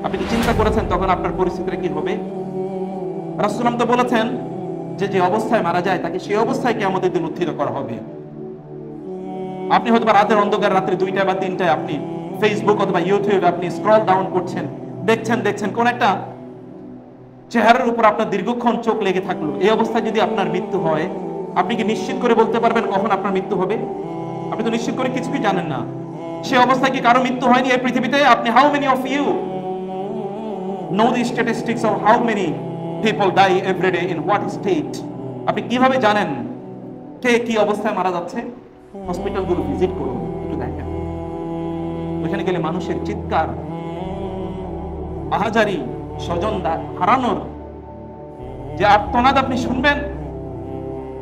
আপনি কি চিন্তা করেছেন তখন আপনার পরিস্থিতিটা কি হবে? রাসূলুল্লাহ তো বলেছেন যে যে অবস্থায় মারা যায় তাকে সেই অবস্থায় কিয়ামতের দিন উত্থিত করা হবে। আপনি হয়তো রাতের অন্ধকার, রাত্রি 2টা বা 3টায় আপনি ফেসবুক অথবা ইউটিউবে আপনি স্ক্রল ডাউন করছেন, দেখছেন কোন একটা চেহারার উপর আপনার দীর্ঘক্ষণ চোখ লেগে থাকলো। এই অবস্থায় যদি আপনার মৃত্যু হয়, আপনি কি নিশ্চিত করে বলতে পারবেন কখন আপনার মৃত্যু হবে? আপনি তো নিশ্চিত করে কিছুই জানেন না। সে অবস্থায় কি কারো মৃত্যু হয়নি এই পৃথিবীতে? আপনি how many of you know the statistics of how many people die every day in what state? আপনি কিভাবে জানেন কে কি অবস্থায় মারা যাচ্ছে? হসপিটালগুলো ভিজিট করুন, একটু দেখেন। ওইখানে গেলে মানুষের চিৎকার, আহাজারি, স্বজন হারানোর যে আর্তনাদ আপনি শুনবেন,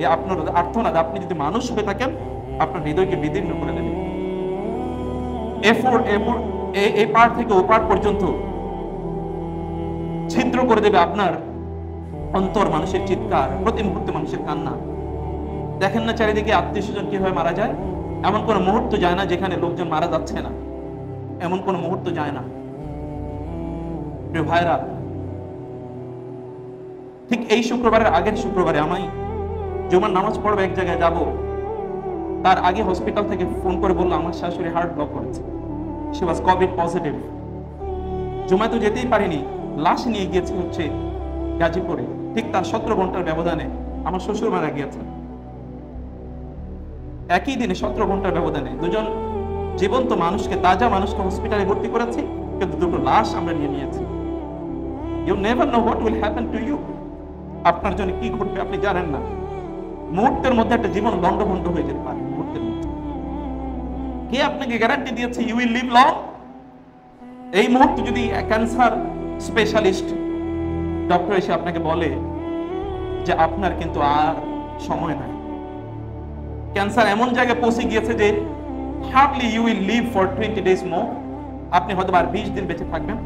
এই আপনার আর্তনাদ আপনি যদি মানুষ হয়ে থাকেন আপনার হৃদয়কে বিদীর্ণ করে দেবে। এই পার থেকে ও পার পর্যন্ত ছিদ্র করে দেবে আপনার অন্তর, মানুষের চিৎকার, প্রতি মুহূর্তে মানুষের কান্না। দেখেন না চারিদিকে আত্মীয় স্বজন কিভাবে মারা যায়? এমন কোন মুহূর্ত যায় না যেখানে লোকজন মারা যাচ্ছে না, এমন কোন মুহূর্ত যায় না। প্রিয় ভাইরা, ঠিক এই শুক্রবারের আগের শুক্রবারে আমি জুমার নামাজ পড়বো, এক জায়গায় যাব, তার আগে হসপিটাল থেকে ফোন করে বললো আমার শাশুড়ি হার্ট ব্লক করেছে, শি ওয়াজ কোভিড পজিটিভ। জুমায় তো যেতেই পারিনি, লাশ নিয়ে গিয়েছে হচ্ছে গাজীপুরে। ঠিক তার 17 ঘন্টার ব্যবধানে আমার শ্বশুর মারা গিয়েছে। একই দিনে 17 ঘন্টার ব্যবধানে দুজন জীবন্ত মানুষকে, তাজা মানুষকে হসপিটালে ভর্তি করেছি, কিন্তু দুটো লাশ আমরা নিয়ে নিয়েছি। You never know what will happen to you. আপনার জন্য কি ঘটবে আপনি জানেন না। মুহূর্তের মধ্যে একটা জীবন লন্ডভন্ড হয়ে যেতে পারে। মুহূর্তের মধ্যে কে আপনাকে গ্যারান্টি দিয়েছে ইউ উইল লিভ লং? এই মুহূর্তে যদি ক্যান্সার স্পেশালিস্ট ডক্টর এসে আপনাকে বলে যে আপনার কিন্তু আর সময় নাই, ক্যান্সার এমন জায়গায় পৌঁছে গিয়েছে যে hardly you will live for 20 days more, আপনি হয়তো আর 20 দিন বেঁচে থাকবেন।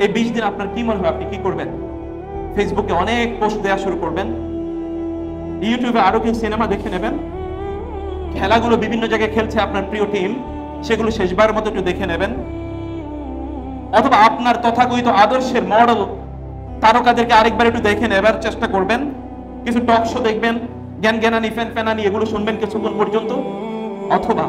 এই 20 দিন আপনার কি মনে হয় আপনি কি করবেন? ফেসবুকে অনেক পোস্ট দেওয়া শুরু করবেন, ইউটিউবে আরো কিছু সিনেমা দেখে নেবেন, খেলাগুলো বিভিন্ন জায়গায় খেলছে আপনার প্রিয় টিম, সেগুলো শেষবার মতো একটু দেখে নেবেন। অথবা আপনার তথাকথিত আদর্শের মডেল তারকাদেরকে আরেকবার একটু দেখে নেবার চেষ্টা করবেন। কিছু টক শো দেখবেন, জ্ঞানানি ফ্যানানি এগুলো শুনবেন কিছুক্ষণ পর্যন্ত। অথবা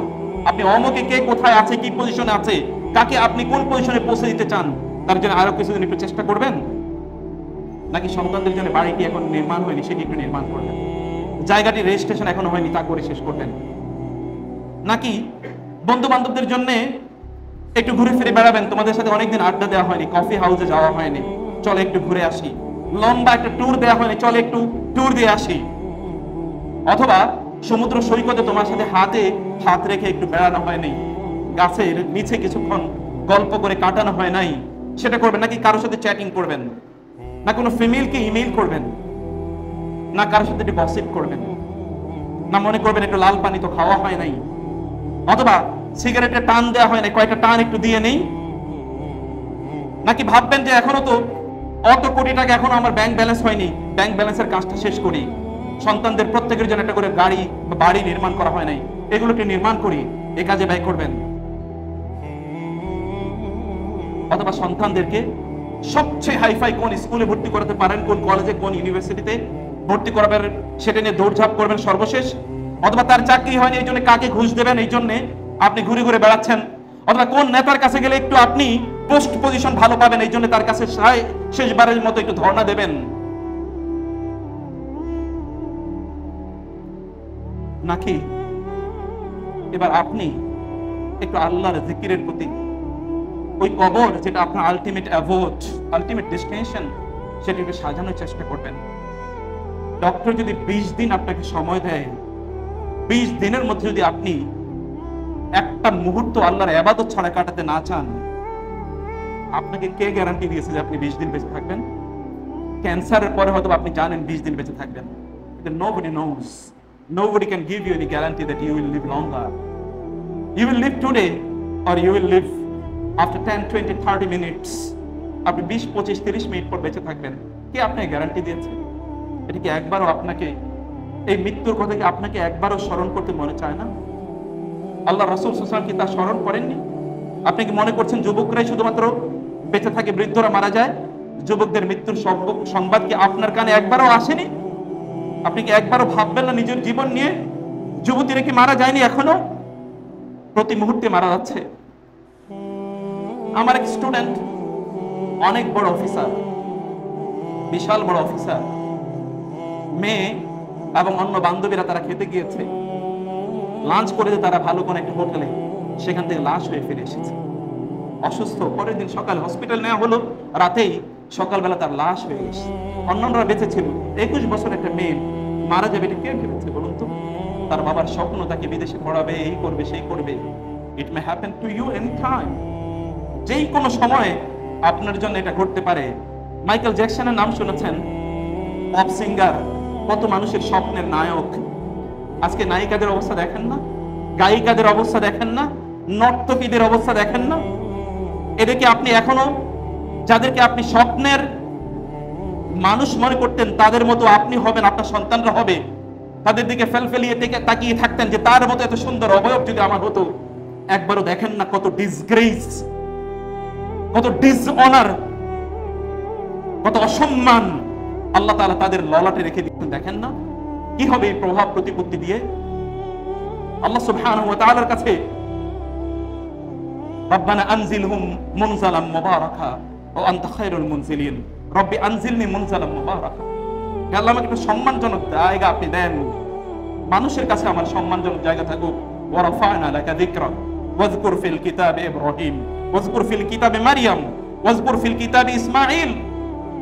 আপনি অমুকে কে কোথায় আছে, কি পজিশনে আছে, কাকে আপনি কোন পজিশনে পৌঁছে দিতে চান, তার জন্য আরো কিছুদিন একটু চেষ্টা করবেন। নাকি সন্তানদের জন্য বাড়িটি এখন নির্মাণ হয়নি, সেটি একটু নির্মাণ করবেন। জায়গাটি রেজিস্ট্রেশন এখনো হয়নি, তা করে শেষ করবেন। নাকি বন্ধু বান্ধবদের জন্য একটু ঘুরে ফিরে বেড়াবেন, তোমাদের সাথে অনেকদিন আড্ডা দেওয়া হয়নি, কফি হাউসে যাওয়া হয়নি, চলে একটু ঘুরে আসি। লম্বা একটা ট্যুর দেওয়া হয়নি, চলে একটু ট্যুর দিয়ে আসি। অথবা সমুদ্র সৈকতে তোমার সাথে হাতে হাত রেখে একটু বেড়ানো হয়নি, গাছের নিচে কিছুক্ষণ গল্প করে কাটানো হয় নাই, সেটা করবেন। নাকি কারোর সাথে চ্যাটিং করবেন, না কোনো ফিমেলকে ইমেইল করবেন, না কারোর সাথে একটু গসিপ করবেন, না মনে করবেন একটু লাল পানি তো খাওয়া হয় নাই, অথবা সিগারেটে টান দেওয়া হয় না, কয়েকটা টান একটু দিয়ে নেই। নাকি ভাববেন যে এখনো তো অত কোটি টাকা এখনো আমার ব্যাংক ব্যালেন্স হয়নি, ব্যাংক ব্যালেন্সের কাজটা শেষ করি, সন্তানদের প্রত্যেকের জন্য একটা করে গাড়ি বা বাড়ি নির্মাণ করা হয় নাই, এগুলোকে নির্মাণ করি, এ কাজে ব্যয় করবেন। অথবা সন্তানদেরকে সবচেয়ে হাইফাই কোন স্কুলে ভর্তি করাতে পারেন, কোন কলেজে কোন ইউনিভার্সিটিতে ভর্তি করাবেন, সেটা নিয়ে দৌড়ঝাঁপ করবেন সর্বশেষ। অথবা তার চাকরি হয়নি এই জন্য কাকে ঘুষ দেবেন এই জন্য আপনি ঘুরে ঘুরে বেড়াচ্ছেন। অথবা কোন নেতার কাছে গেলে একটু আপনি পোস্ট পজিশন ভালো পাবেন এই জন্য তার কাছে শেষবারের মতো একটু ধর্ণা দেবেন। নাকি এবার আপনি একটু আল্লাহর জিকিরের প্রতি, ওই কবর যেটা আপনার আলটিমেট অ্যাভোড, আলটিমেট ডেস্টিনেশন, সেটাকে সাজানোর চেষ্টা করবেন। ডক্টর যদি 20 দিন আপনাকে সময় দেয়, 20 দিনের মধ্যে যদি আপনি একটা মুহূর্ত আল্লাহর ইবাদত ছাড়া কাটাতে না চান, আপনাকে কে গ্যারান্টি দিয়েছে যে আপনি 20 দিন বেঁচে থাকবেন? ক্যান্সারের পরে হয়তো আপনি জানেন 20 দিন বেঁচে থাকবেন, কিন্তু nobody knows, nobody can give you any guarantee that you will live longer. You will live today or you will live after 10, 20, 30 minutes. আপনি 20, 25, 30 মিনিট পর বেঁচে থাকবেন, কে আপনাকে গ্যারান্টি দিয়েছে? এটা কি একবারও আপনাকে এই মৃত্যুর কথা কি আপনাকে একবারও স্মরণ করতে মনে চায় না? আল্লাহ রাসূল সাল্লাল্লাহু আলাইহি ওয়াসাল্লাম কি তা স্মরণ করেননি? আপনি কি মনে করছেন যুবকরাই শুধুমাত্র বেঁচে থাকে, বৃদ্ধরা মারা যায়? যুবকদের মৃত্যুর সংবাদ কি আপনার কানে একবারও আসেনি? আপনি কি একবারও ভাববেন না নিজের জীবন নিয়ে? যুবতীরা কি মারা যায়নি? এখনো প্রতি মুহূর্তে মারা যাচ্ছে। আমার এক স্টুডেন্ট অনেক বড় অফিসার, বিশাল বড় অফিসার, মেয়ে এবং অন্য বান্ধবীরা তারা খেতে গিয়েছে, লাঞ্চ করে তারা ভালো কোনো একটা হোটেলে, সেখান থেকে লাশ হয়ে ফিরে এসেছে, অসুস্থ। পরের দিন সকালে হসপিটাল নেওয়া হলো, রাতেই সকালবেলা তার লাশ হয়ে গেছে। অন্যান্যরা বেঁচে ছিল। 21 বছর একটা মেয়ে মারা যাবে, এটা কে ভেবেছে বলুন তো? তার বাবার স্বপ্ন তাকে বিদেশে পড়াবে, এই করবে সেই করবে। It may happen to you any time. যেই কোনো সময় আপনার জন্য এটা ঘটতে পারে। মাইকেল জ্যাকসনের নাম শুনেছেন? পপ সিঙ্গার, কত মানুষের স্বপ্নের নায়ক। আজকে নায়িকাদের অবস্থা দেখেন না? গায়িকাদের অবস্থা দেখেন না? নর্তকীদের অবস্থা দেখেন না? এদেরকে আপনি এখনো, যাদেরকে আপনি স্বপ্নের মানুষ মনে করতেন, তাদের মতো আপনি হবেন, আপনার সন্তানরা হবে, তাদের দিকে ফেলফেলিয়ে তাকিয়ে থাকতেন যে তার মতো এত সুন্দর অবয়ব যদি আমার হতো। একবারও দেখেন না কত ডিসগ্রেস, কত ডিসঅনার, কত অসম্মান আল্লাহ তাআলা তাদের ললাটে রেখে দিচ্ছেন। দেখেন না কি হবে এই প্রভাব প্রতিপত্তি দিয়ে? আল্লাহ সুবহানাহু ওয়া তাআলার কাছে রব্বানা আনজিলহুম মুনজালাম মুবারাকা ওয়া আনতা খায়রুল মুনজিলিন, রব্বি আনজিলনি মুনজালাম মুবারাকা। আল্লাহ আমাকে একটা সম্মানজনক জায়গা আপনি দেন, মানুষের কাছে আমার সম্মানজনক জায়গা থাকুক। ওয়া রাফা'না লাকা যিকরাক ওয়াজকুর ফিল কিতাবে ইব্রাহিম ওয়াজকুর ফিল কিতাবে মারইয়াম ওয়াজকুর ফিল কিতাবে ইসমাঈল।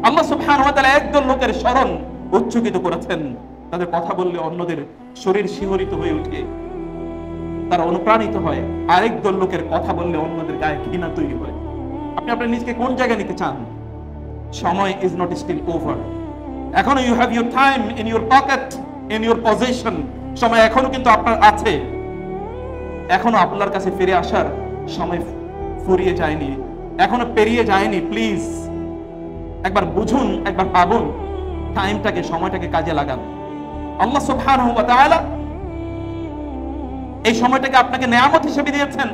আল্লাহ সুবহানাহু ওয়া তাআলা একদল লোকের স্মরণ উচ্চকিত করেছেন, তাদের কথা বললে অন্যদের শরীর শিহরিত হয়ে ওঠে, তারা অনুপ্রাণিত হয়। আরেক দল লোকের কথা বললে অন্যদের গায়ে ঘৃণা তৈরি হয়। আপনি আপনার নিজকে কোন জায়গায় নিতে চান? সময় ইজ নট স্টিল ওভার। এখনো you have your time in your pocket, in your position. সময় এখনো কিন্তু আপনার আছে, এখনো আপনার কাছে ফিরে আসার সময় ফুরিয়ে যায়নি, এখনো পেরিয়ে যায়নি। প্লিজ একবার বুঝুন, একবার ভাবুন, টাইমটাকে, সময়টাকে কাজে লাগান। আল্লাহ সুবহানাহু ওয়া তাআলা এই সময়টাকে আপনাকে নেয়ামত হিসেবে দিয়েছেন।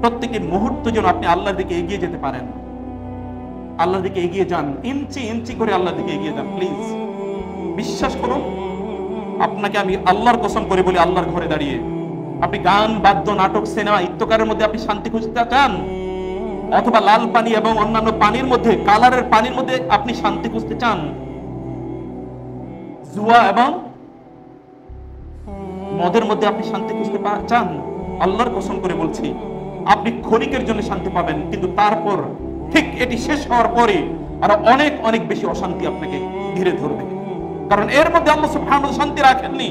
প্রত্যেকটি মুহূর্ত যেন আপনি আল্লাহর দিকে এগিয়ে যেতে পারেন। আল্লাহর দিকে এগিয়ে যান, ইঞ্চি ইঞ্চি করে আল্লাহর দিকে এগিয়ে যান। প্লিজ বিশ্বাস করুন, আপনাকে আমি আল্লাহর কসম করে বলি, আল্লাহর ঘরে দাঁড়িয়ে আপনি গান, বাদ্য, নাটক, সিনেমা ইত্যাকারের মধ্যে আপনি শান্তি খুঁজতে চান, অথবা লাল পানি এবং অন্যান্য পানির মধ্যে, কালারের পানির মধ্যে আপনি শান্তি খুঁজতে চান, জুয়া এবং মদের মধ্যে আপনি শান্তি খুঁজতে চান, আল্লাহর কসম করে বলছি আপনি ক্ষণিকের জন্য শান্তি পাবেন, কিন্তু তারপর ঠিক এটি শেষ হওয়ার পরে আরো অনেক অনেক বেশি অশান্তি আপনাকে ঘিরে ধরবে। কারণ এর মধ্যে আল্লাহ সুবহানাহু ওয়া তাআলা শান্তি রাখেননি।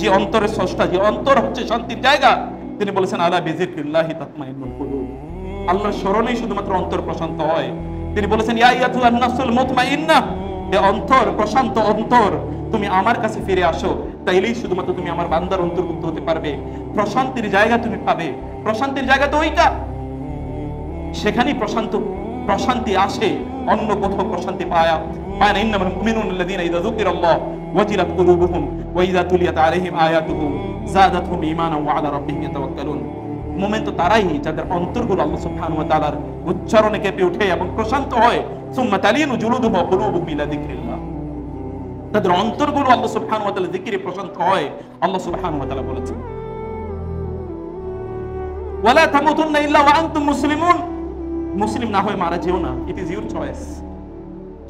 যে অন্তরের স্রষ্টা, যে অন্তর হচ্ছে শান্তির জায়গা, তিনি বলেছেন আলা বিযিকরিল্লাহি তাতমাইন্নুল কুলুব। আল্লাহর স্মরণেই শুধুমাত্র অন্তর প্রশান্ত হয়। তিনি বলেছেন ইয়া আইয়াতুহান নাফসুল মুতমাইন্নাহ, হে অন্তর, প্রশান্ত অন্তর, তুমি আমার কাছে ফিরে আসো, তাইলেই শুধুমাত্র তুমি আমার বান্দার অন্তর্ভুক্ত হতে পারবে। প্রশান্তির জায়গা তুমি পাবে। প্রশান্তির জায়গা তো ওইটা, সেখানেই প্রশান্তি আসে, অন্য কোথাও প্রশান্তি পায় না। ইন্নামাল মুমিনুনা আল্লাযীনা ইযা যুকিরাল্লাহু ওয়াজিলাত কুলুবুহুম ওয়া ইযা তুলিয়াত আলাইহিম আয়াতুহু যাদাতহুম ঈমানান ওয়া আলা রাব্বিহিম ইয়াতাওয়াক্কালুন। মুমিন তো তারাই যাদের অন্তরগুলো আল্লাহ সুবহানাহু ওয়া তাআলার উচ্চারণে কেঁপে ওঠে এবং প্রশান্ত হয়। সুম্মা তালিনু জুলুদুহুম ওয়া কুলুবুহুম ইলা যিকরিল্লাহ, তাদের অন্তরগুলো আল্লাহ সুবহানাহু ওয়া তাআলার যিকিরে প্রশান্ত হয়। আল্লাহ সুবহানাহু ওয়া তাআলা বলেছেন ওয়ালা তামুতুন্না ইল্লা ওয়া আনতুম মুসলিমুন, মুসলিম না হয়ে মারা যেও না। It is your choice,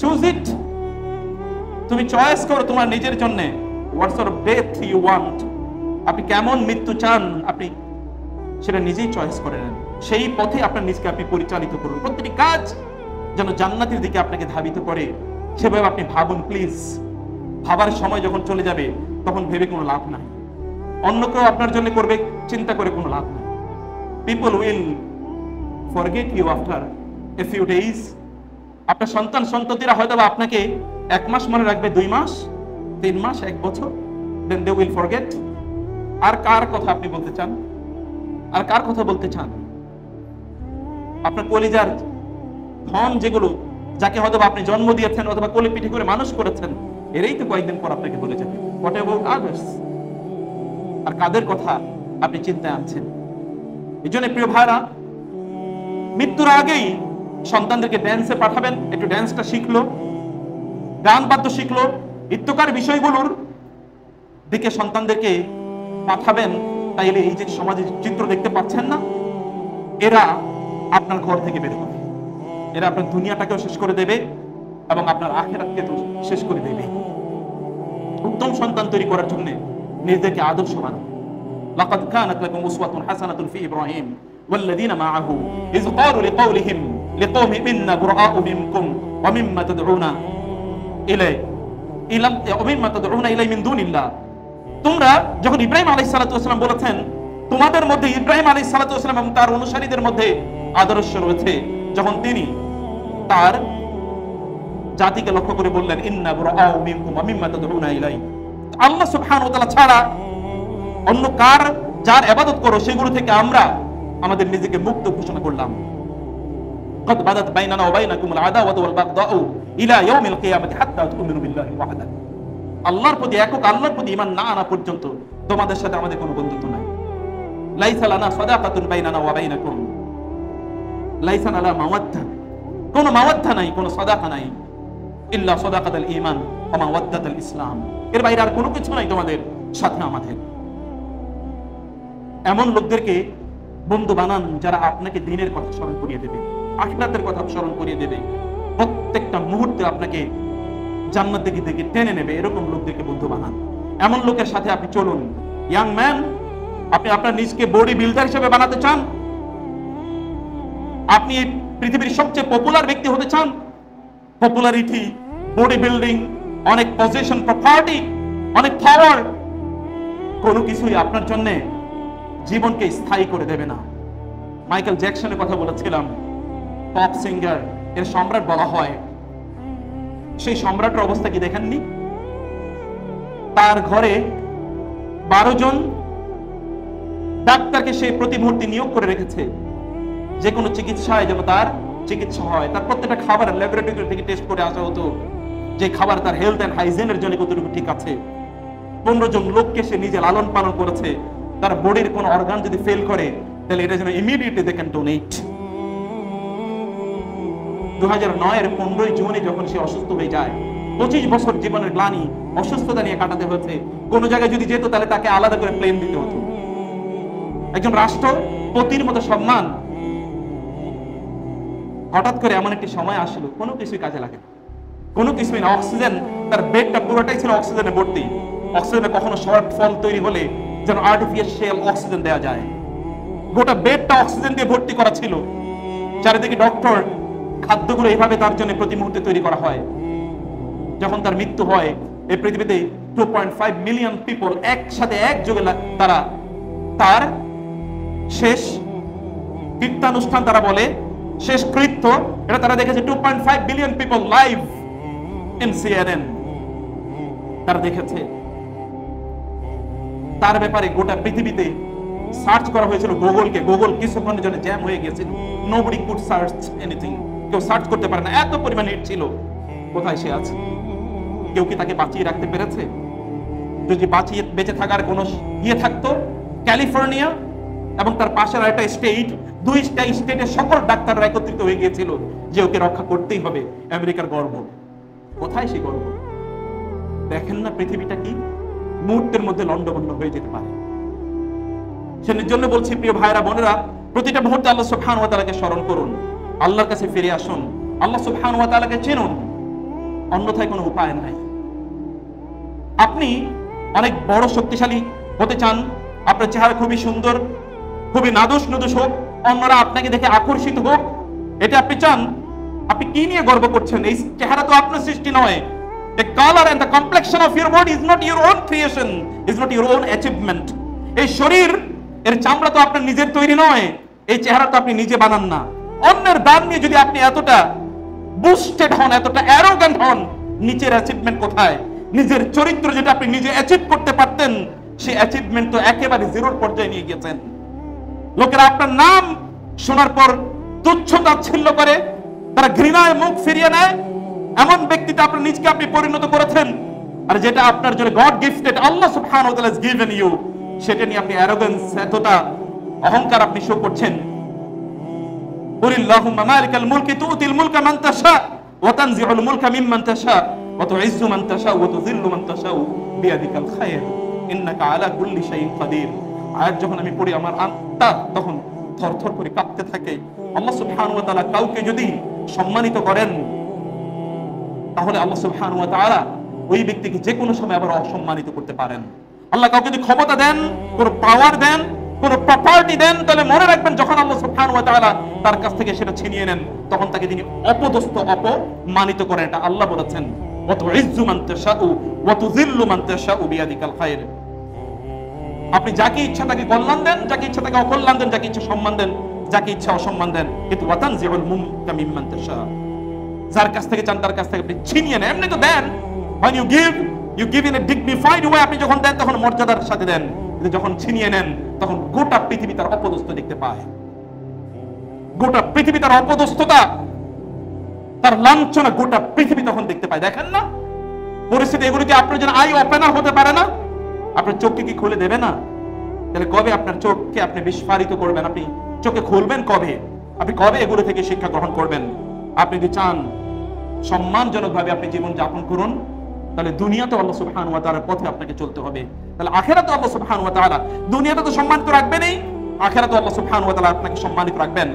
choose it. তুমি চয়েস করো তোমার নিজের জন্য, what sort of death you want. আপনি কেমন মৃত্যু চান, আপনি সেটা নিজেই চয়েস করে নেন। সেই পথে আপনার নিজকে আপনি পরিচালিত করুন। প্রত্যেকটি কাজ যেন জান্নাতের দিকে আপনাকে ধাবিত করে, সেভাবে আপনি ভাবুন। প্লিজ, ভাবার সময় যখন চলে যাবে তখন ভেবে কোনো লাভ নাই, অন্য কেউ আপনার জন্য করবে চিন্তা করে কোনো লাভ নাই। People will forget you after a few days. আপনার সন্তান সন্ততিরা হয়তো আপনাকে 1 মাস মনে রাখবে, 2 মাস, 3 মাস, 1 বছর, দেন দে উইল ফরগেট। আর কার কথা আপনি বলতে চান? আর কার কথা বলতে চান? আপনার কলিজার ধন যেগুলো, যাকে হয়তো আপনি জন্ম দিয়েছেন অথবা কোলে পিঠে করে মানুষ করেছেন, এরাই তো কয়েকদিন পর আপনাকে বলে যাবে। What about others? আর কাদের কথা আপনি চিন্তায় আনছেন? এই জন্য প্রিয় ভাইরা, মৃত্যুর আগেই সন্তানদেরকে ড্যান্সে পাঠাবেন, একটু ড্যান্সটা শিখলো, গান বাদ্য শিখলো, ইত্যকার বিষয়গুলোর দিকে সন্তানদেরকে পাঠাবেন। তাইলে এই যে সমাজের চিত্র দেখতে পাচ্ছেন না, এরা আপনার ঘর থেকে বের হবে, এরা আপনার দুনিয়াটাকেও শেষ করে দেবে এবং আপনার আখিরাতকে তো শেষ করে দেবে। উত্তম সন্তান তৈরি করার জন্য নিজেকে আদর্শ বানান। লাকাদ কানাত লাকুম উসওয়াতুন হাসানাতুন ফি ইব্রাহিম ওয়াল্লাযীনা মাআহু ইয ক্বালু লিকাওলিহিম লিকাওমি ইন্না বুরআউ মিনকুম ওয়া মিম্মা তাদউনা ইলাই মিন দুনিল্লাহ। তোমরা যখন ইব্রাহিম আলাইহিস সালাতু ওয়াসসালাম বলেছেন তোমাদের মধ্যে ইব্রাহিম আলাইহিস সালাতু ওয়াসসালাম এবং তার অনুসারীদের মধ্যে আদর্শ রয়েছে, যখন তিনি তার জাতিকে লক্ষ্য করে বললেন ইন্না বুরআউ মিনকুম ওয়া মিম্মা তাদউনা ইলাই, আল্লাহ সুবহানাহু ওয়া তাআলা ছাড়া অন্য কার যার ইবাদত করো সেগুলো থেকে আমরা আমাদের নিজেকে মুক্ত ঘোষণা করলাম। قد بدت بيننا وبينكم العداوة والبغضاء إلى يوم القيامة حتى تؤمنوا بالله وحده। আল্লাহর প্রতি একক আল্লাহর প্রতি ঈমান না আনা পর্যন্ত তোমাদের সাথে আমাদের কোনো বন্ধুত্ব নাই। লাইসা লানা সাদাকাতুন বাইনানা ওয়া বাইনাকুম, লাইসা লানা মাওয়াদ্দা, কোনো মাওয়াদ্দা নাই, কোনো সাদাকা নাই, ইল্লা সাদাকাতুল ঈমান ওয়া মাওয়াদ্দাতুল ইসলাম, এর বাইরে আর কোনো কিছু নাই তোমাদের সাথে আমাদের। এমন লোকদেরকে বন্ধু বানান যারা আপনাকে দ্বীনের কথা স্মরণ করিয়ে দেবে, আখিরাতের কথা স্মরণ করিয়ে দেবে, প্রত্যেকটা মুহূর্তে আপনাকে জান্নাতের দিকে টেনে নেবে, এরকম লোকদেরকে বন্ধু বানান। এমন লোকের সাথে আপনি চলুন। ইয়াং ম্যান, আপনি আপনার নিজকে বডি বিল্ডার হিসেবে বানাতে চান, আপনি পৃথিবীর সবচেয়ে পপুলার ব্যক্তি হতে চান, পপুলারিটি, বডি বিল্ডিং, অনেক পজিশন, প্রপার্টি, অনেক পাওয়ার, কোনো কিছুই আপনার জন্য জীবনকে স্থায়ী করে দেবে না। মাইকেল জ্যাকসনের কথা বলেছিলাম, পপ সিঙ্গার, এর সম্রাট বলা হয়। সেই সম্রাটের অবস্থা কি দেখেননি? তার ঘরে 12 জন ডাক্তারকে সে প্রতি মুহূর্তে নিয়োগ করে রেখেছে, যে কোনো চিকিৎসায় যেন তার চিকিৎসা হয়। তার প্রত্যেকটা খাবার ল্যাবরেটরি থেকে টেস্ট করে আসা হতো, যে খাবার তার হেলথ এন্ড হাইজিনের জন্য কতটুকু ঠিক আছে। 15 জন লোককে সে নিজে লালন পালন করেছে। তার বডির কোন অর্গান যদি ফেল করে তাহলে এটা যেন ইমিডিয়েটলি দে ক্যান ডোনেট। 2009 এর 15 জুনে যখন সে অসুস্থ হয়ে যায়, 25 বছর জীবনের গ্লানি অসুস্থতা নিয়ে কাটাতে হয়েছে। কোন জায়গায় যদি যেত তাহলে তাকে আলাদা করে প্লেন দিতে হতো। একজন রাষ্ট্রপতির মতো সম্মান, হঠাৎ করে এমন একটি সময় আসলো কোনো কিছুই কাজে লাগে না, কোনো কিছুই না। অক্সিজেন, তার বেডটা পুরোটাই ছিল অক্সিজেনে ভর্তি। অক্সিজেনে কখনো শর্ট ফল তৈরি হলে যেন আর্টিফিশিয়াল অক্সিজেন দেওয়া যায়, গোটা বেডটা অক্সিজেন দিয়ে ভর্তি করা ছিল। চারিদিকে ডক্টর, খাদ্যগুলো এইভাবে তার জন্য প্রতি মুহূর্তে তৈরি করা হয়। যখন তার মৃত্যু হয়, এই পৃথিবীতে 2.5 মিলিয়ন পিপল একসাথে একযোগে তারা তার শেষ কীর্তানুষ্ঠান, তারা বলে শেষ কৃত্য, এটা তারা দেখেছে। 2.5 billion people live in CNN, তারা দেখেছে। তার ব্যাপারে গোটা পৃথিবীতে সার্চ করা হয়েছিল গুগলকে। গুগল কিছুক্ষণের জন্য জ্যাম হয়ে গিয়েছিল, নোবডি কুড সার্চ এনিথিং, কেউ সার্চ করতে পারে না, এত পরিমাণ হিট ছিল। কোথায় সে আছে? কেউ কি তাকে বাঁচিয়ে রাখতে পেরেছে? যদি বাঁচিয়ে বেঁচে থাকার কোনো ইয়ে থাকতো, ক্যালিফোর্নিয়া এবং তার পাশের একটা স্টেট, 2টা স্টেটের সকল ডাক্তাররা একত্রিত হয়ে গিয়েছিল যে ওকে রক্ষা করতেই হবে। আমেরিকার গর্ব, কোথায় সেই গর্ব? দেখেন না পৃথিবীটা কি মুহূর্তের মধ্যে লন্ডভন্ড হয়ে যেতে পারে। সেজন্য জন্য বলছি প্রিয় ভাইরা বোনেরা, প্রতিটা মুহূর্তে আল্লাহ সুবহানাহু ওয়া তাআলাকে স্মরণ করুন, আল্লাহর কাছে ফিরে আসুন, আল্লাহ সুবহানাহু ওয়া তাআলাকে চিনুন, অন্যথায় কোনো উপায় নাই। আপনি অনেক বড় শক্তিশালী হতে চান, আপনার চেহারা খুবই সুন্দর, খুবই নাদুস নুদুস হোক, অন্যরা আপনাকে দেখে আকর্ষিত হোক, এটা আপনি চান। আপনি কি নিয়ে গর্ব করছেন? এই চেহারা তো আপনার সৃষ্টি নয়। The color and the complexion of your body is not your own creation, is not your own achievement. এই শরীর, এর চামড়া তো আপনার নিজের তৈরি নয়, এই চেহারা তো আপনি নিজে বানান না। অন্যের দান নিয়ে যদি আপনি এতটা বুস্টেড হন, এতটা অ্যারোগ্যান্ট হন, নিচের অ্যাচিভমেন্ট কোথায়? নিজের চরিত্র যেটা আপনি নিজে অ্যাচিভ করতে পারতেন, সেই অ্যাচিভমেন্ট তো একেবারে জিরোর পর্যায়ে নিয়ে গিয়েছেন। লোকেরা আপনার নাম শোনার পর তুচ্ছ তাচ্ছিল্য করে, তারা ঘৃণায় মুখ ফিরিয়ে নেয়। এমন ব্যক্তিতে আপনার নিজকে আপনি পরিণত করেছেন, আর যেটা আপনার জন্য গড গিফটেড, আল্লাহ সুবহানাহু ওয়া তাআলা has given you, সেটা নিয়ে আপনি অ্যারোগেন্স, এতটা অহংকার আপনি শো করছেন। কুলিল্লাহুম্মা মালিকাল মুলকি তুতিল মুলকা মান তাশা ওয়া তানজিউল মুলকা মিম্মান তাশা ওয়া তুইজ্জু মান তাশা ওয়া তুযিল্লু মান তাশা বিয়াদিকাল খায়র ইন্নাকা আলা কুল্লি শাইইন কাদির। আয়াত যখন আমি পড়ি আমার আত্মা তখন থরথর করে কাঁপতে থাকে। আল্লাহ সুবহানাহু ওয়া তাআলা কাউকে যদি সম্মানিত করেন তাহলে আল্লাহ সুবহানাহু ওয়া তাআলা ওই ব্যক্তিকে যে কোনো সময় আবার অসম্মানিত করতে পারেন। আল্লাহ কাউকে যদি ক্ষমতা দেন, কোন পাওয়ার দেন, কোন প্রপার্টি দেন, তাহলে মনে রাখবেন যখন আল্লাহ সুবহানাহু ওয়া তাআলা তার কাছ থেকে সেটা ছিনিয়ে নেন তখন তাকে তিনি অপদস্থ অপমানিত করেন। এটা আল্লাহ বলেছেন ওয়া তুইজ্জু মান তাশাউ ওয়া তুযিল্লু মান তাশাউ বিয়াদিকাল খায়র। আপনি যাকে ইচ্ছা তাকে কল্যাণ দেন, যাকে ইচ্ছা তাকে অকল্যাণ দেন, যাকে ইচ্ছা সম্মান দেন, যাকে ইচ্ছা অসম্মান দেন, কিন্তু ওয়া তানজিউল মুলকা মিম্মান তাশা, যার কাছ থেকে চান তার কাছ থেকে আপনি ছিনিয়ে নেন। এমনি তো দেন, when you give in a dignified way, আপনি যখন দেন তখন মর্যাদার সাথে দেন, কিন্তু যখন ছিনিয়ে নেন তখন গোটা পৃথিবী তার অপদস্থ দেখতে পায়। গোটা পৃথিবী তার অপদস্থতা, তার লাঞ্ছনা গোটা পৃথিবী তখন দেখতে পায়। দেখেন না পরিস্থিতি, এগুলো কি আপনার জন্য আই ওপেনার হতে পারে না? আপনার চোখকে কি খুলে দেবে না? তাহলে কবে আপনার চোখকে আপনি বিস্ফারিত করবেন? আপনি চোখে খুলবেন কবে? আপনি কবে এগুলো থেকে শিক্ষা গ্রহণ করবেন? আপনি যদি চান সম্মানজনক ভাবে আপনি জীবন যাপন করুন, তাহলে দুনিয়াতে আল্লাহ সুবহানাহু ওয়া তাআলার পথে আপনাকে চলতে হবে। তাহলে আখিরাতে আল্লাহ সুবহানাহু ওয়া তাআলা দুনিয়াতে তো সম্মানিত রাখবেনই, আখিরাতে আল্লাহ সুবহানাহু ওয়া তাআলা আপনাকে সম্মানিত রাখবেন।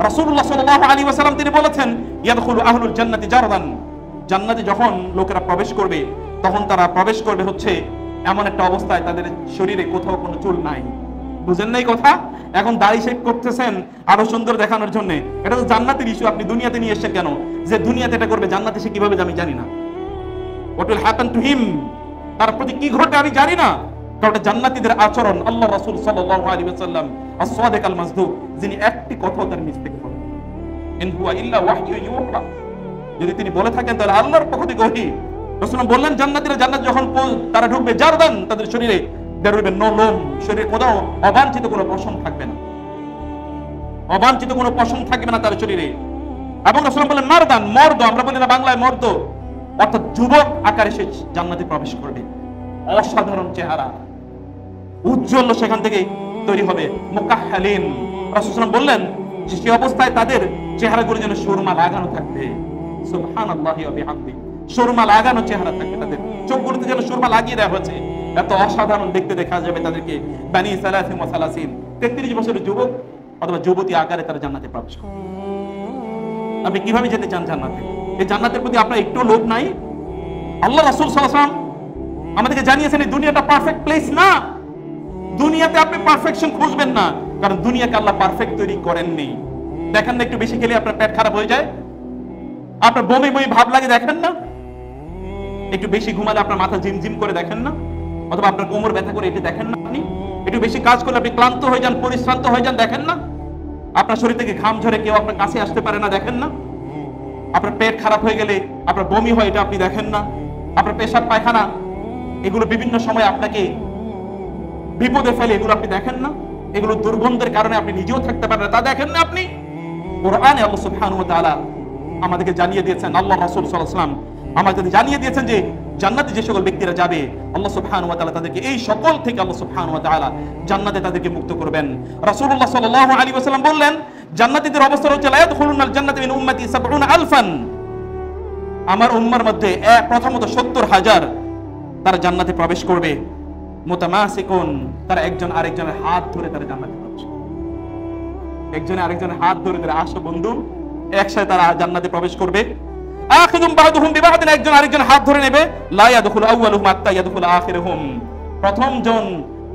রাসূলুল্লাহ সাল্লাল্লাহু আলাইহি ওয়াসাল্লাম তিনি বলেছেন, ইয়াদখুলু আহলুল জান্নাতি জারদান, জান্নাতে যখন লোকেরা প্রবেশ করবে তখন তারা প্রবেশ করবে হচ্ছে এমন একটা অবস্থায় তাদের শরীরে কোথাও কোনো চুল নাই। বুঝেন নাই কথা? এখন দাড়ি শেভ করতেছেন আরো সুন্দর দেখানোর জন্য। এটা তো জান্নাতের ইস্যু, আপনি দুনিয়াতে নিয়ে এসেছেন কেন? যে দুনিয়াতে এটা করবে, জান্নাতে সে কিভাবে আমি জানি না। What will happen to him? তার প্রতি কি ঘটে আমি জানি না। কারণ জান্নাতীদের আচরণ, আল্লাহ রাসূল সাল্লাল্লাহু আলাইহি ওয়াসাল্লাম as-সাদিক আল-মাসদুক, যিনি একটি কথাও তার মিস থেকে বলেন, ইন হুয়া ইল্লা ওয়াহয়ু ইউহা, যদি তিনি বলে থাকেন তাহলে আল্লাহর পক্ষ থেকে ওহী। রাসূল বললেন জান্নাতীরা জান্নাত যখন তারা ঢুকবে, জারদান, তাদের শরীরে there will be no লোম, শরীরে কোথাও অবাঞ্ছিত কোনো পশম থাকবে না, অবাঞ্ছিত কোনো পশম থাকবে না তার শরীরে। এবং রাসূল বলেন মারদান, মর্দ, আমরা বলি না বাংলায় মর্দ, অর্থাৎ যুবক আকারে সে জান্নাতে প্রবেশ করবে। অসাধারণ চেহারা, উজ্জ্বল সেখান থেকে তৈরি হবে। মুকাহহালিন, রাসূল বললেন যে সে অবস্থায় তাদের চেহারাগুলো যেন সুরমা লাগানো থাকবে। সুবহানাল্লাহি ওয়া বিহামদিহি, সুরমা লাগানো চেহারা থাকবে, তাদের চোখগুলোতে যেন সুরমা লাগিয়ে দেওয়া হয়েছে। এত অসাধারণ দেখতে দেখা যাবে তাদেরকে। বানি সালাসিন ওয়া সালাসিন, 33 বছরের যুবক অথবা যুবতী আকারে তারা জান্নাতে প্রবেশ করবে। আপনি কিভাবে যেতে চান জান্নাতে? এই জান্নাতের প্রতি আপনার একটু লোভ নাই? আল্লাহ রাসূল সাল্লাল্লাহু আলাইহি ওয়াসাল্লাম আমাদেরকে জানিয়েছেন এই দুনিয়াটা পারফেক্ট প্লেস না। দুনিয়াতে আপনি পারফেকশন খুঁজবেন না, কারণ দুনিয়াকে আল্লাহ পারফেক্ট তৈরি করেননি। দেখেন না একটু বেশি খেলে আপনার পেট খারাপ হয়ে যায়, আপনার বমি বমি ভাব লাগে, দেখেন না? একটু বেশি ঘুমালে আপনার মাথা ঝিমঝিম করে, দেখেন না? অথবা আপনার কোমর ব্যথা করে, এটি দেখেন না? আপনি একটু বেশি কাজ করলে আপনি ক্লান্ত হয়ে যান, পরিশ্রান্ত হয়ে যান, দেখেন না? আপনার শরীর থেকে ঘাম ঝরে কেউ আপনার কাছে আসতে পারে না, দেখেন না? আপনার পেট খারাপ হয়ে গেলে আপনার বমি হয়, এটা আপনি দেখেন না? আপনার পেশাব পায়খানা এগুলো বিভিন্ন সময় আপনাকে বিপদে ফেলে, এগুলো আপনি দেখেন না? এগুলো দুর্গন্ধের কারণে আপনি নিজেও থাকতে পারেন না, তা দেখেন না আপনি? কোরআনে আল্লাহ সুবহানাহু ওয়া তাআলা আমাদেরকে জানিয়ে দিয়েছেন, আল্লাহ রাসূল সাল্লাল্লাহু আলাইহি ওয়াসাল্লাম আমাদেরকে জানিয়ে দিয়েছেন যে জান্নাতে যে সকল ব্যক্তিরা যাবে আল্লাহ সুবহানাহু ওয়া তাআলা তাদেরকে এই সকল থেকে আল্লাহ সুবহানাহু ওয়া তাআলা জান্নাতে তাদেরকে মুক্ত করবেন। রাসূলুল্লাহ সাল্লাল্লাহু আলাইহি ওয়াসাল্লাম বললেন জান্নাতীদের অবস্থা হচ্ছে লা ইয়াদখুলুনাল জান্নাতা মিন উম্মতি ৭০,০০০, আমার উম্মার মধ্যে প্রথমত ৭০,০০০ তারা জান্নাতে প্রবেশ করবে। মুতামাসিকুন, তারা একজন আরেকজনের হাত ধরে তারা জান্নাতে প্রবেশ করবে। একজন আরেকজনের হাত ধরে তারা আসো বন্ধু, একসাথে তারা জান্নাতে প্রবেশ করবে। আখিরুম বা'দুহুম বিবা'দিন, একজন আরেকজনের হাত ধরে নেবে। লা ইয়াদখুলু আউয়ালুহুম হাত্তা ইয়াদখুলু আখিরুহুম, প্রথম জন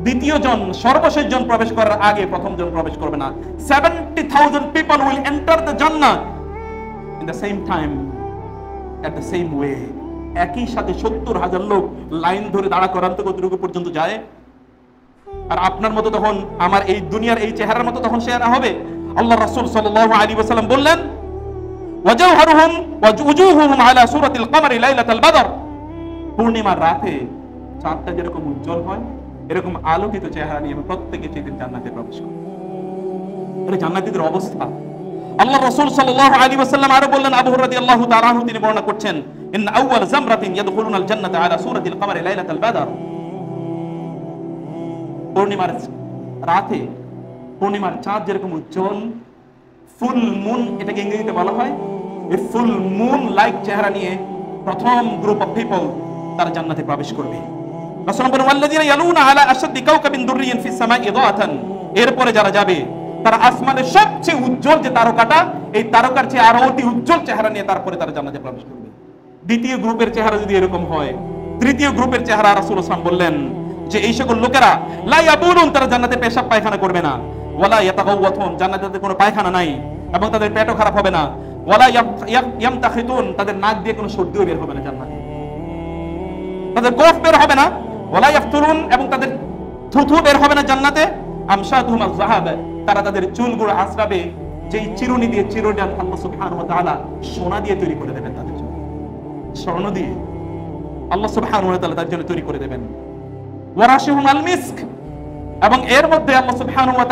দ্বিতীয় জন সর্বশেষ জন প্রবেশ করার আগে প্রথম জন প্রবেশ করবে না। 70,000 people will enter the Jannah in the same time, at the same way, একই সাথে ৭০,০০০ লোক লাইন ধরে দাঁড়া করান তো কতটুকু পর্যন্ত যায়? আর আপনার মতো তখন আমার এই দুনিয়ার এই চেহারার মতো তখন সে হবে? আল্লাহ রাসূল সাল্লাল্লাহু আলাইহি ওয়াসাল্লাম বললেন ওয়াজওহারুহুম ওয়া উজুহুহুম আলা সূরাতিল কমারি লাইলাতাল বদর, পূর্ণিমার রাতে চাঁদটা যেরকম উজ্জ্বল হয় এরকম আলোকিত চেহারা নিয়ে প্রত্যেকে সেদিন জান্নাতে প্রবেশ করে। এটা জান্নাতীদের অবস্থা। আল্লাহ রাসূল সাল্লাল্লাহু আলাইহি ওয়াসাল্লাম আরো বললেন, আবু হুরায়রা রাদিয়াল্লাহু তাআলা আনহু তিনি বর্ণনা করছেন, ইন্না আউয়াল জামরাতিন ইয়াদখুলুনাল জান্নাতা আলা সূরাতিল কমারি লাইলাতাল বদর, পূর্ণিমার রাতে পূর্ণিমার চাঁদ যেরকম উজ্জ্বল ফুল মুন, এটাকে ইংরেজিতে বলা হয়, এই ফুল মুন লাইক চেহারা নিয়ে প্রথম গ্রুপ অফ পিপল তারা জান্নাতে প্রবেশ করবে। রাসূল বলেন ওয়াল্লাযিনা ইয়ালুনা আলা আশাদ্দি কাওকাবিন দুররিয়িন ফিস সামাই ইদাআতান, এরপরে যারা যাবে তারা আসমানের সবচেয়ে উজ্জ্বল যে তারকাটা, এই তারকার চেয়ে আরো অতি উজ্জ্বল চেহারা নিয়ে তারপরে তারা জান্নাতে প্রবেশ করবে। দ্বিতীয় গ্রুপের চেহারা যদি এরকম হয়, তৃতীয় গ্রুপের চেহারা রাসূল সাল্লাল্লাহু আলাইহি ওয়াসাল্লাম বললেন যে এই সকল লোকেরা লা ইয়াবুলুন, তারা জান্নাতে পেশাব পায়খানা করবে না, ওয়ালা ইয়াতাগাওয়াতুন, জান্নাতে তাদের কোনো পায়খানা নাই এবং তাদের পেটও খারাপ হবে না, ওয়ালা ইয়ামতাখিতুন, তাদের নাক দিয়ে কোনো সর্দিও বের হবে না জান্নাতে, তাদের কফ বের হবে না, ওয়ালা ইয়াফতুরুন, এবং তাদের থুথু বের হবে না জান্নাতে, আমশাতুহুম আয-যাহাব, তারা তাদের চুলগুলো আঁচড়াবে যেই চিরুনি দিয়ে, চিরুনি আল্লাহ সুবহানাহু ওয়া তাআলা সোনা দিয়ে তৈরি করে দেবেন তাদের জন্য, স্বর্ণ দিয়ে আল্লাহ সুবহানাহু ওয়া তাআলা তাদের জন্য তৈরি করে দেবেন। ওয়ারাশিহুম আল মিস্ক, এবং এর মধ্যে আল্লাহ সুবহানাহু ওয়া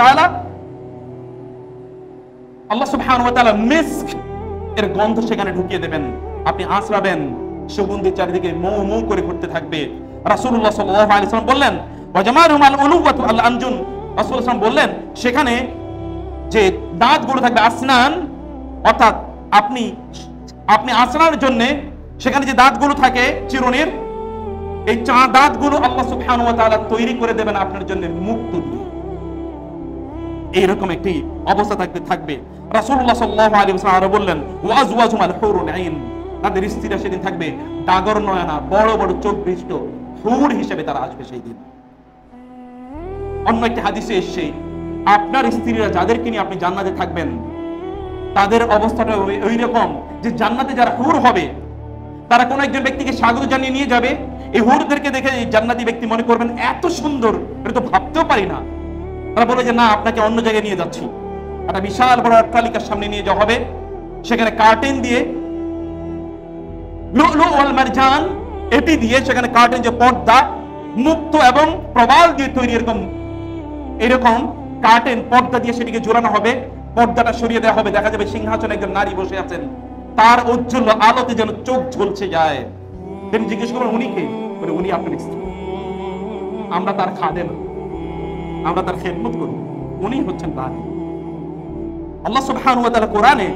তাআলা মিস্ক এর গন্ধ সেখানে ঢুকিয়ে দেবেন, আপনি আঁচড়াবেন, সুগন্ধি চারিদিকে মৌ মৌ করে ঘুরতে থাকবে। রাসূলুল্লাহ সাল্লাল্লাহু আলাইহি ওয়াসাল্লাম বললেন ওয়াজামালুহুম আল উলুওয়াতু আল আনজুন, রাসূলুল্লাহ সাল্লাল্লাহু আলাইহি ওয়াসাল্লাম বললেন সেখানে যে দাঁতগুলো থাকবে আসনান, অর্থাৎ আপনি আঁচড়ানোর জন্য সেখানে যে দাঁতগুলো থাকে চিরুনির, এই দাঁতগুলো আল্লাহ সুবহানাহু ওয়া তাআলা তৈরি করে দেবেন আপনার জন্য মুক্ত দিয়ে। এইরকম একটি অবস্থা থাকবে। রাসূলুল্লাহ সাল্লাল্লাহু আলাইহি ওয়াসাল্লাম আরো বললেন ওয়াজওয়াজুম আল হুরুল আইন, তাদের স্ত্রীরা সেদিন থাকবে ডাগর নয়না, বড় বড় চোখ বিশিষ্ট হুর হিসেবে তারা আসবে সেই দিন। অন্য একটি হাদিসে এসেছে আপনার স্ত্রীরা যাদেরকে নিয়ে আপনি জান্নাতে থাকবেন তাদের অবস্থাটা ওই রকম যে জান্নাতে যারা হুর হবে তারা কোন একজন ব্যক্তিকে স্বাগত জানিয়ে নিয়ে যাবে, এই হুরদেরকে দেখে এই জান্নাতি ব্যক্তি মনে করবেন এত সুন্দর, এটা তো ভাবতেও পারি না। তারা বলে যে না, আপনাকে অন্য জায়গায় নিয়ে যাচ্ছি, একটা বিশাল বড় অট্টালিকার সামনে নিয়ে যাওয়া হবে, সেখানে কার্টেন দিয়ে লুলু ওয়াল মারজান এটি দিয়ে, সেখানে কার্টেন যে পর্দা মুক্ত এবং প্রবাল দিয়ে তৈরি, এরকম কার্টেন পর্দা দিয়ে সেটিকে জোড়ানো হবে, পর্দাটা সরিয়ে দেওয়া হবে, দেখা যাবে সিংহাসনে একজন নারী বসে আছেন, তার উজ্জ্বল আলোতে যেন চোখ ঝলসে যায়। তিনি জিজ্ঞেস করবেন উনি কে? বলে উনি আপনার স্ত্রী, আমরা তার খাদেম, আমরা তার খেদমত করব, উনি হচ্ছেন রানী। আল্লাহ সুবহানাহু ওয়া তাআলা কোরআনে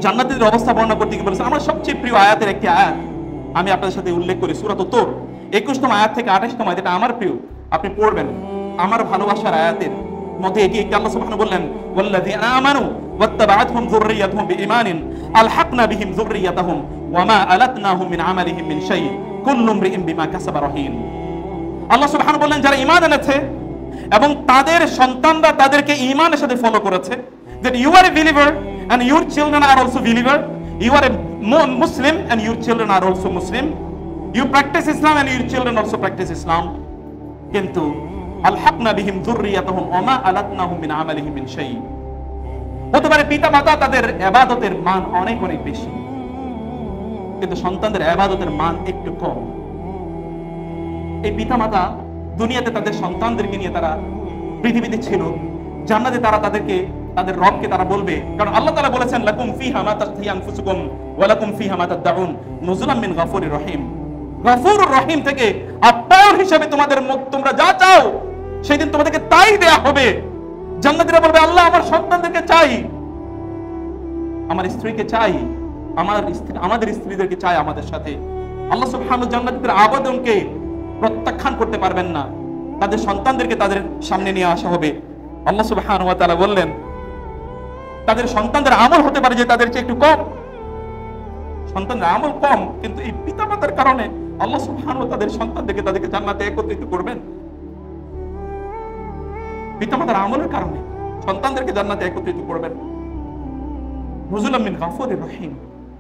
জান্নাতীদের অবস্থা বর্ণনা করতে গিয়ে বলেছেন, আমার সবচেয়ে প্রিয় আয়াতের একটি আয়াত আমি আপনাদের সাথে উল্লেখ করি, সূরা তৌর 21তম আয়াত থেকে 28তম আয়াত, এটা আমার প্রিয়, আপনি পড়বেন, আমার ভালোবাসার আয়াতের মধ্যে এটি একটি। আল্লাহ সুবহানাহু বললেন ওয়াল্লাযীনা আমানু ওয়াত্তাবাআতহুম যুররিয়াতুহুম বিঈমানিন আলহাকনা বিহিম যুররিয়াতাহুম ওয়ামা আলাতনাহুম মিন আমালিহিম মিন শাই কুল্লু ইমরিইন বিমা কাসাবা রহিন। আল্লাহ সুবহানাহু বললেন যারা ঈমান এনেছে এবং তাদের সন্তানরা তাদেরকে ঈমানের সাথে ফলো করেছে, that you are a believer and your children are also believer, you are a Muslim and your children are also Muslim, you practice Islam and your children also practice Islam, কিন্তু আলহাকনা বিহিম যুররিয়াতাহুম ওয়ামা আলাতনাহুম মিন আমালিহিম মিন শাই। হতে পারে পিতামাতা তাদের ইবাদতের মান অনেক অনেক বেশি, কিন্তু সন্তানদের ইবাদতের মান একটু কম। এই পিতামাতা দুনিয়াতে তাদের সন্তানদেরকে নিয়ে তারা পৃথিবীতে ছিল, জান্নাতে তারা তাদেরকে তাদের রবকে তারা বলবে, কারণ আল্লাহ তাআলা বলেছেন লাকুম ফিহা মা তাশতাহি আনফুসুকুম ওয়া লাকুম ফিহা মা তাদউন নুজুলাম মিন গাফুরির রহিম। গাফুরুর রহিম থেকে আপ্যায়ন হিসেবে তোমাদের মুখ তোমরা যা চাও সেদিন তোমাদেরকে তাই দেয়া হবে। জান্নাতীরা বলবে আল্লাহ আমার সন্তানদেরকে চাই, আমার স্ত্রীকে চাই, আমাদের স্ত্রীদেরকে চাই আমাদের সাথে। আল্লাহ সুবহানাহু জান্নাতীদের আবেদনকে প্রত্যাখ্যান করতে পারবেন না, তাদের সন্তানদেরকে তাদের সামনে নিয়ে আসা হবে। আল্লাহ সুবহানাহু ওয়া তাআলা বললেন তাদের সন্তানদের আমল হতে পারে যে তাদের চেয়ে একটু কম, সন্তানদের আমল কম, কিন্তু এই পিতামাতার কারণে আল্লাহ সুবহানাহু ওয়া তাআলা সন্তানদেরকে তাদেরকে জান্নাতে একত্রিত করবেন। পিতামাতার আমলের কারণে সন্তানদেরকে জান্নাতে একত্রিত করবেন। নুজুলাম মিন গাফুরির রহিম,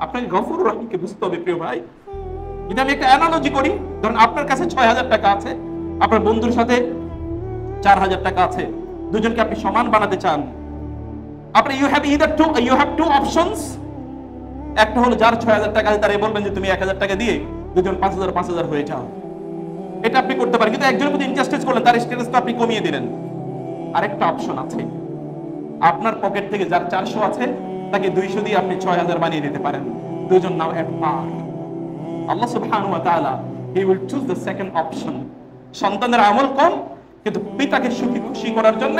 আপনাকে গফুর রহিমকে বুঝতে হবে প্রিয় ভাই। যদি আমি একটা অ্যানালজি করি, ধরুন আপনার কাছে ৬০০০ টাকা আছে, আপনার বন্ধুর সাথে ৪০০০ টাকা আছে, দুজনকে আপনি সমান বানাতে চান, আপনি ইউ হ্যাভ টু অপশনস। একটা হলো যার ৬০০০ টাকা আছে তারে বলবেন যে তুমি ১০০০ টাকা দিয়ে দুজন ৫০০০ হয়ে যাও, এটা আপনি করতে পারেন, কিন্তু একজনের প্রতি ইনজাস্টিস করলেন, তার স্ট্যাটাসটা আপনি কমিয়ে দিলেন। আরেকটা অপশন আছে, আপনার পকেট থেকে যার ৪০০ আছে তাকে ২০০ দিয়ে আপনি ৬০০০ বানিয়ে দিতে পারেন, দুজন নাও এট পার। আল্লাহ সুবহানাহু ওয়া তাআলা he will choose the second option. সন্তানের আমল কম, কিন্তু পিতাকে সুখী খুশি করার জন্য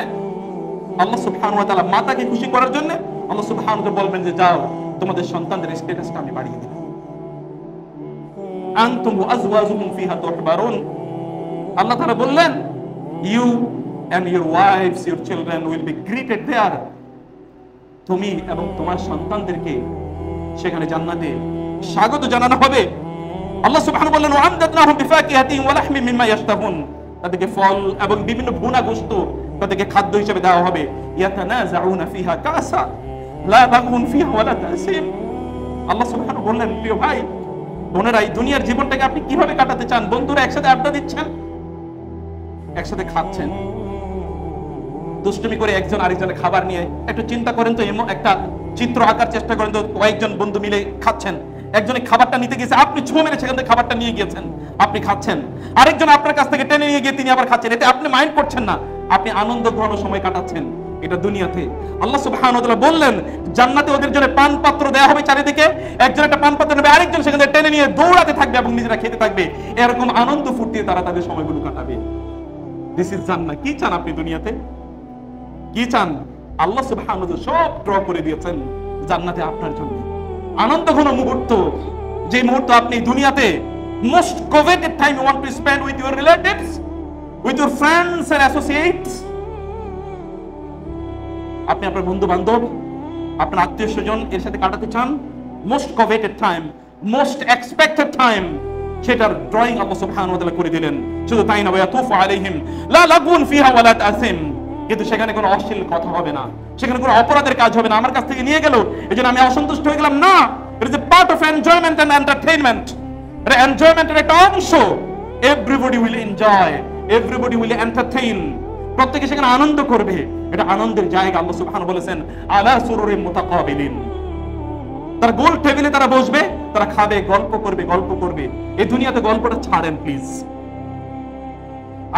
আল্লাহ সুবহানাহু ওয়া তাআলা মাতাকে খুশি করার জন্য আল্লাহ সুবহানাহু ওয়া তাআলা বলবেন যে যাও তোমাদের সন্তানদের স্ট্যাটাসটা আমি বাড়িয়ে দিলাম। আনতুম ওয়া আজওয়াজুকুম ফিহা তুহবারুন, আল্লাহ তাআলা বললেন you and your wives, your children will be greeted there. তুমি এবং তোমার সন্তানদেরকে সেখানে জান্নাতে স্বাগত জানানো হবে। আল্লাহ সুবহানাহু বললেন ওয়া আমদাদনাহুম বিফাকিহাতিন ওয়া লাহমিন মিম্মা ইয়াশতাহুন, তাদেরকে ফল এবং বিভিন্ন ভুনা গোশত তাদেরকে খাদ্য হিসেবে দেওয়া হবে। ইয়াতানাযাউনা ফিহা কাসা লা বাগুন ফিহা ওয়া লা তাসিম। আল্লাহ সুবহানাহু বললেন প্রিয় ভাই বোনেরা, এই দুনিয়ার জীবনটাকে আপনি কিভাবে কাটাতে চান? বন্ধুরা একসাথে আড্ডা দিচ্ছেন, একসাথে খাচ্ছেন, দুষ্টুমি করে একজন আরেকজনের খাবার নিয়ে একটু চিন্তা করেন তো, এমন একটা চিত্র আঁকার চেষ্টা করেন তো, কয়েকজন বন্ধু মিলে খাচ্ছেন, একজনে খাবারটা নিতে গেছে, আপনি ছো মেরে সেখান থেকে খাবারটা নিয়ে গিয়েছেন, আপনি খাচ্ছেন, আরেকজন আপনার কাছ থেকে টেনে নিয়ে গিয়ে তিনি আবার খাচ্ছেন, এতে আপনি মাইন্ড করছেন না, আপনি আনন্দ ঘন সময় কাটাচ্ছেন। এটা দুনিয়াতে। আল্লাহ সুবহানাহু ওয়া তাআলা বললেন জান্নাতে ওদের জন্য পান পাত্র দেওয়া হবে চারিদিকে, একজন একটা পান পাত্র নেবে, আরেকজন সেখান থেকে টেনে নিয়ে দৌড়াতে থাকবে এবং নিজেরা খেতে থাকবে, এরকম আনন্দ ফুর্তিতে তারা তাদের সময়গুলো কাটাবে। দিস ইজ জান্নাত। কি চান আপনি দুনিয়াতে? কি চান? আল্লাহ সুবহানাহু ওয়া তাআলা সব ড্র করে দিয়েছেন জান্নাতে আপনার জন্য। আনন্দ ঘন মুহূর্ত, যে মুহূর্ত আপনি দুনিয়াতে most coveted time you want to spend with your relatives, with your friends and associates. আপনি আপনার বন্ধু বান্ধব, আপনার আত্মীয় স্বজন এর সাথে কাটাতে চান most coveted time, most expected time, সেটার ড্রয়িং আল্লাহ সুবহানাহু ওয়া তাআলা করে দিলেন। শুধু তাই না, ইয়াতুফু আলাইহিম লা লাগুন ফিহা ওয়া লা তাসিম, কিন্তু সেখানে কোনো অশ্লীল কথা হবে না, সেখানে কোনো অপরাধের কাজ হবে না। আমার কাছ থেকে নিয়ে গেল এজন্য আমি অসন্তুষ্ট হয়ে গেলাম না, it is a part of enjoyment and entertainment. এটা এনজয়মেন্টের একটা অংশ। Everybody will enjoy, everybody will entertain, প্রত্যেকে সেখানে আনন্দ করবে, এটা আনন্দের জায়গা। আল্লাহ সুবহানাহু বলেছেন আলা সুরুরিন মুতাকাবিলিন, তারা গোল টেবিলে তারা বসবে, তারা খাবে, গল্প করবে, গল্প করবে। এই দুনিয়াতে গল্পটা ছাড়েন প্লিজ,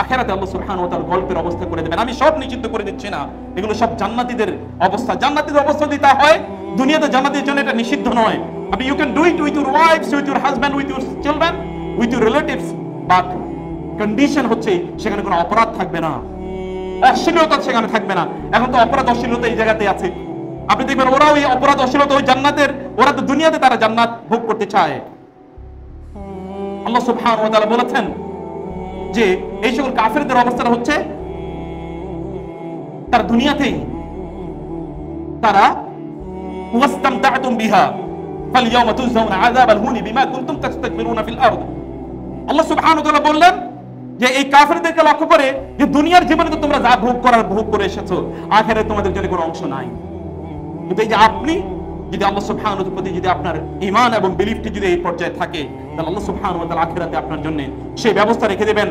আখিরাতে আল্লাহ সুবহানাহু ওয়া তাআলা গল্পের অবস্থা করে দেবেন। আমি সব নিশ্চিত করে দিচ্ছি না, এগুলো সব জান্নাতীদের অবস্থা। জান্নাতীদের অবস্থা যদি তা হয়, দুনিয়াতে জান্নাতীদের জন্য এটা নিষিদ্ধ নয়। আপনি you can do it with your wifes, with your husband, with your children, with your relatives, but condition হচ্ছে সেখানে কোনো অপরাধ থাকবে না, অশ্লীলতা সেখানে থাকবে না। এখন তো অপরাধ অশ্লীলতা এই জায়গাতে আছে। আপনি দেখবেন ওরাও এই অপরাধ অশ্লীলতা ওই জান্নাতের, ওরা তো দুনিয়াতে তারা জান্নাত ভোগ করতে চায়। আল্লাহ সুবহানাহু ওয়া তাআলা বলেছেন যে এই সকল কাফেরদের অবস্থাটা হচ্ছে তার দুনিয়াতেই তারা ওয়াস্তামতা'তুম বিহা ফালইয়াউমা তুজজাউনা আযাবাল হুনি বিমা কুনতুম তাস্তাকবিরুনা ফিল আরদ। আল্লাহ সুবহানাহু ওয়া তাআলা বললেন যে এই কাফেরদেরকে লক্ষ্য করে যে দুনিয়ার জীবনে তো তোমরা যা ভোগ করার ভোগ করে এসেছো, আখিরাতে তোমাদের জন্য কোনো অংশ নাই। কিন্তু এই যে আপনি যদি আল্লাহ সুবহানাহু ওয়া তাআলার প্রতি যদি আপনার ঈমান এবং বিলিফটি যদি এই পর্যায়ে থাকে, তাহলে আল্লাহ সুবহানাহু ওয়া তাআলা আখিরাতে আপনার জন্য সেই ব্যবস্থা রেখে দেবেন